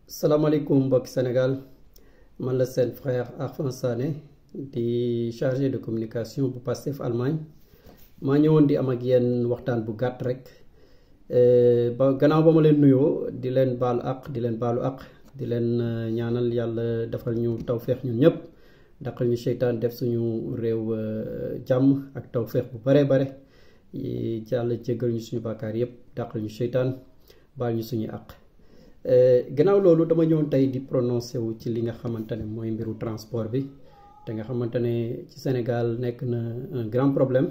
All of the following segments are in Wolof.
salaamaaleykum mbokki Sénégal man la seen frère Arfan Sané di chargé de communication bu Pastef Allemagne maa ñëwoon di am ak yéen waxtaan bu gàtt rek gannaaw ba ma leen nuyoo di leen baalu àq di leen baalu àq di leen ñaanal yàlla defal ñu tawféex ñun ñëpp daqal ñu seytaan def suñu réew jàmm ak tawféex bu bare yàlla jéggal ñu suñu bàkkaar yëpp daqal ñu seytaan baal ñu suñu àq. Gannaaw loolu dama ñëwoon tey di prononcé wu ci li nga xamante ne mooy mbiru transport bi te nga xamante ne ci Sénégal nekk na un grand problème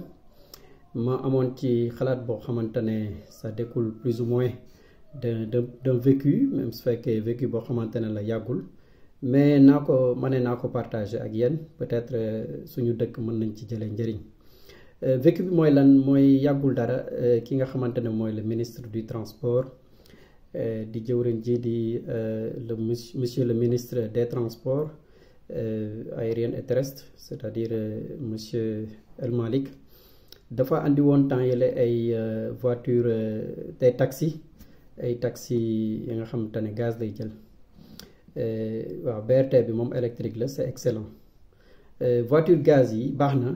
ma amoon ci xalaat boo xamante ne ça découle plus ou moins d'un vécu même su fekkee vécu boo xamante ne la yàggul mais naa ko partager ak yéen peut-être suñu dëkk mën nañ ci jëlee njëriñ vécu bi mooy lan mooy yàggul dara ki nga xamante ne mooy le ministre du transport di jëwriñ ji di monsieur le ministre des transports aériens et terrestres c'est-à-dire monsieur El Malick dafa andi woon temps yële ay voiture des taxis ay taxi yi nga xamante ne gaz lay jël waaw BRT bi moom électrique la c'est excellent voiture gaz yi baax na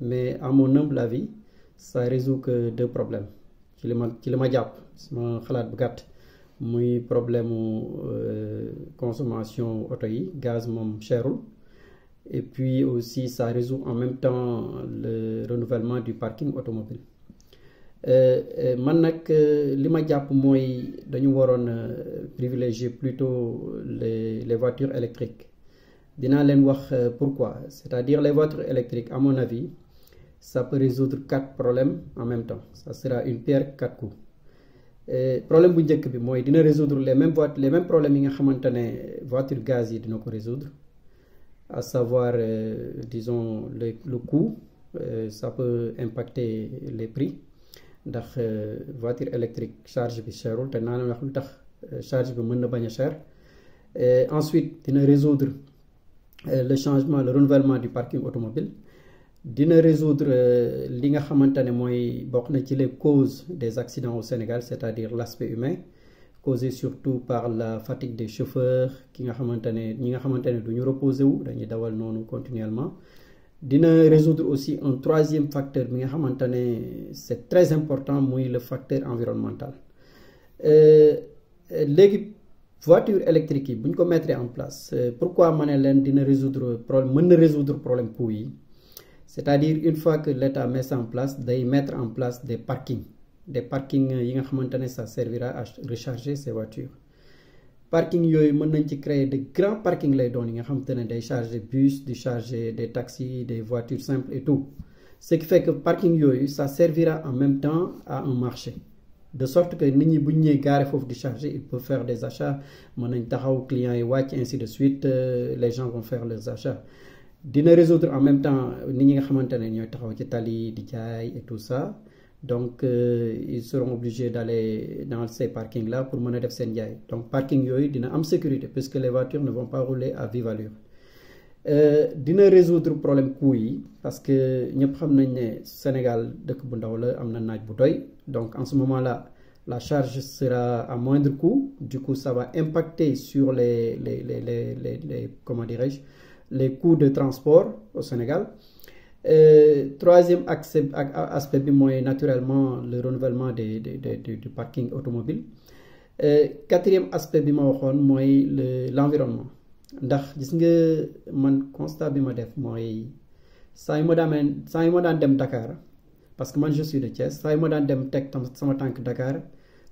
mais à mon humble avis ça résout que deux problèmes ci li ma jàpp sama xalaat bu gàtt muy problème consommation auto yi gaz moom cherul et puis aussi ça résout en même temps le renouvellement du parking automobile man nag li ma jàpp mooy dañu waroon privilégier plutôt les voitures électriques dinaa leen wax pourquoi c'est-à-dire les voitures électriques à mon avis ça peut résoudre 4 problèmes en même temps ça sera une pierre 4 coups. Problème bu njëkk bi mooy dina résoudre les mêmes problèmes yi nga xamante ne voiture gaz yi dina ko résoudre à savoir disons le coût ça peut impacter les prix ndax voiture électrique charge bi cherul te naa leen wax lu tax charge bi mën na bañ a cher ensuite dina résoudre le renouvellement du parking automobile dina résoudre li nga xamante ne mooy bokk na ci les causes des accidents au Sénégal c'est-à-dire l'aspect humain causé surtout par la fatigue des chauffeurs ñi nga xamante ne du ñu reposer wu dañuy dawal noonu continuellement dina résoudre aussi un troisième facteur bi nga xamante ne c'est très important muy le facteur environnemental léegi voiture électrique yi bu ñu ko mettre en place pourquoi ma ne leen dina mën na résoudre problème coût yi c'est-à-dire une fois que l'État met ça en place day mettre en place des parkings yi nga xamante ne ça servira à recharger ces voitures parking yooyu mën nañ ci créer de grands parkings lay doon yi nga xamante ne day charger bus di charger des taxis des voitures simples et tout ce qui fait que parking yooyu ça servira en même temps à un marché de sorte que nit ñi bu ñu ñëwee gaare foofu di charger ils peuvent faire des achats mën nañ taxaw clients yi wàcc ainsi de suite les gens vont faire leurs achats dina résoudre en même temps nit ñi nga xamante ne ñooy taxaw ci tali di jaay et tout ça donc ils seront obligés d'aller dans ces parkings là pour mën a def seen jaay donc parking yooyu dina am sécurité puisque les voitures ne vont pas rouler à vive allure dina résoudre problème coût yi parce que ñëpp xam nañ ne Sénégal dëkk bu ndaw la am na naaj bu doy donc en ce moment là la charge sera à moindre coût du coup ça va impacter sur les comment dirais-je les coûts de transport au Sénégal troisième aspect bi mooy naturellement le renouvellement du parking automobile quatrième aspect bi ma waxoon mooy l'environnement ndax gis nga man constat bi ma def mooy saa yu ma daan dem Dakar parce que man je suis de Thiès saa yu ma daan dem teg sama tànk Dakar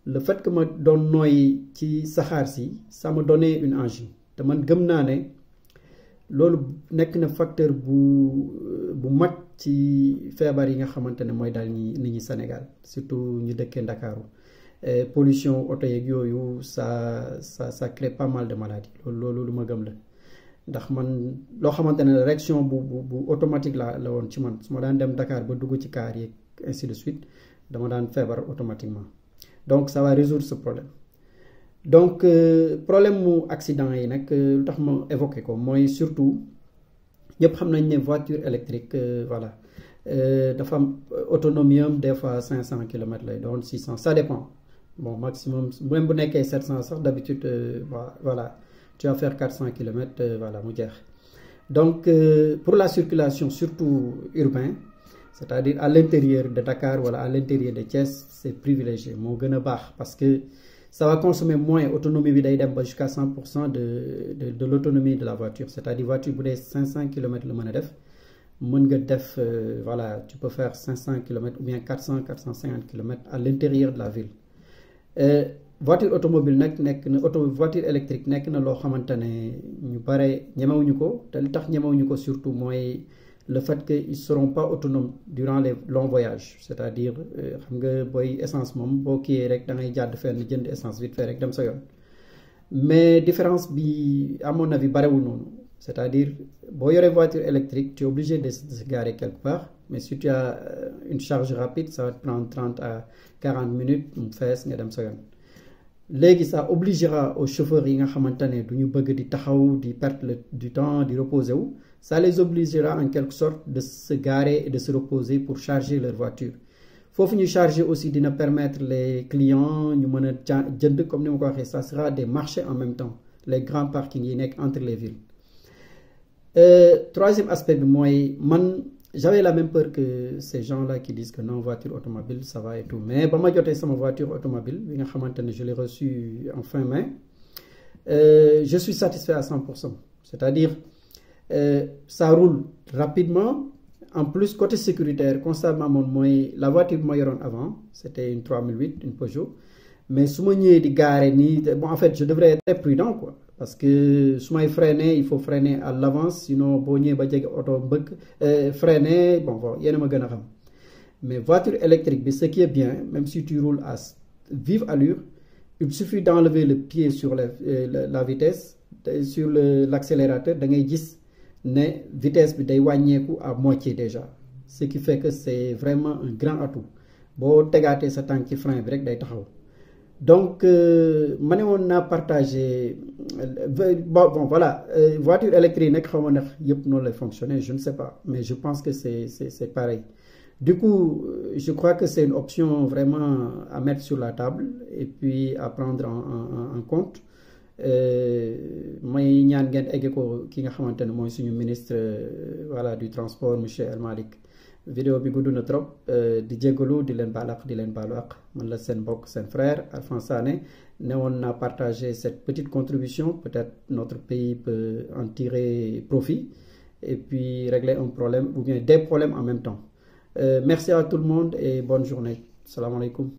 le fait que ma doon nooy ci saxaar si ça me donnait une angine te man gëm naa ne loolu nekk na facteur bu mag ci feebar yi nga xamante ne mooy daal nit ñi Sénégal surtout ñu dëkkee Ndakaaru pollution oto yeeg yooyu ça crée pas mal de maladies loolu lu ma gëm la ndax man loo xamante ne réaction bu automatique la woon ci man su ma daan dem Dakar ba dugg ci car yeeg ainsi de suite dama daan feebar automatiquement donc ça va résoudre ce problème donc problème mu accident yi nag lu tax ma évoqué ko mooy surtout ñëpp xam nañ ne voiture électrique voilà dafa am autonomie am des fois 500 kilomètres lay doon 600 ça dépend bon maximum même bu nekkee 700 sax d'habitude voilà tu vas faire 400 km voilà mu jeex. Donc pour la circulation surtout urbain, c'est-à-dire à l'intérieur de Dakar wala à l'intérieur de Thiès, c'est privilégié moo gën a baax parce que ça va consommer moins. Autonomie bi day dem ba jusqu'à 100% de l'autonomie de la voiture, c'est-à-dire voiture bu dee 500 km la mën a def mën nga def voilà, tu peux faire 500 km ou bien 450 km à l'intérieur de la ville. Voiture automobile nag nekk na voiture électrique nekk na loo xamante ne ñu bare ñemewuñu ko te li tax ñemewuñu ko surtout mooy le fait que ils seront pas autonomes durant les longs voyages, c'est-à-dire xam nga booy essence moom boo kiiyee rek da ngay jàdd fenn jënd essence vite fait rek dem sa yoon. Mais différence bi à mon avis barewul noonu, c'est-à-dire boo yoree voiture électrique tu es obligé de se garer quelque part, mais si tu as une charge rapide ça va te prendre 30 à 40 minutes mu fees nga dem sa yoon. Léegi ça obligera aux chauffeurs yi nga xamante ne du ñu bëgg di taxaw di perdre du temps di reposer wu, ça les obligera en quelque sorte de se garer et de se reposer pour charger leur voiture. Foofu ñu charger aussi dina permettre les clients ñu mën a jënd comme ni ma ko waxee, ça sera des marchés en même temps, les grands parkings yi nekk entre les villes. Troisième aspect bi mooy man j'avais la même peur que ces gens-là qui disent que non, voiture automobile ça va et tout, mais ba ma jotee sama voiture automobile bi nga xamante ne je l'ai reçue en fin mai, je suis satisfait à 100%, c'est-à-dire ça roule rapidement. En plus côté sécuritaire constamment moom mooy la voiture bi ma yoroon avant c'était une 3008, une Peugeot, mais su ma ñëwee di garer nii bon en fait je devrais être très prudent quoi, parce que su may freiner il faut freiner à l'avance, sinon boo ñëwee ba jege oto mbëkk freiner bon yéen a ma gën a xam. Mais voiture électrique bi ce qui est bien, même si tu roules à vive allure, il suffit d'enlever le pied sur la vitesse sur l'accélérateur, da ngay gis ne vitesse bi day wàññeeku à moitié déjà, ce qui fait que c'est vraiment un grand atout. Boo tegaatee sa tànk ci frein bi rek day taxaw. Donc ma ne woon naa partager bon voilà, voiture électrique nag xaw ma ndax yëpp noonu lay fonctionner, je ne sais pas, mais je pense que c'est pareil. Du coup je crois que c'est une option vraiment à mettre sur la table et puis à prendre en compte. May ñaan ngeen egge ko ki nga xamante ne mooy suñu ministre voilà du transport monsieur El Malick. Vidéo bi gudd na trop, di jégalu di leen baal àq di leen baalu àq, man la seen mbokk seen frère Alphane Sané ne woon naa partager cette petite contribution, peut-être notre pays peut en tirer profit et puis régler un problème ou bien des problèmes en même temps. Merci à tout le monde et bonne journée. Salam alaikum.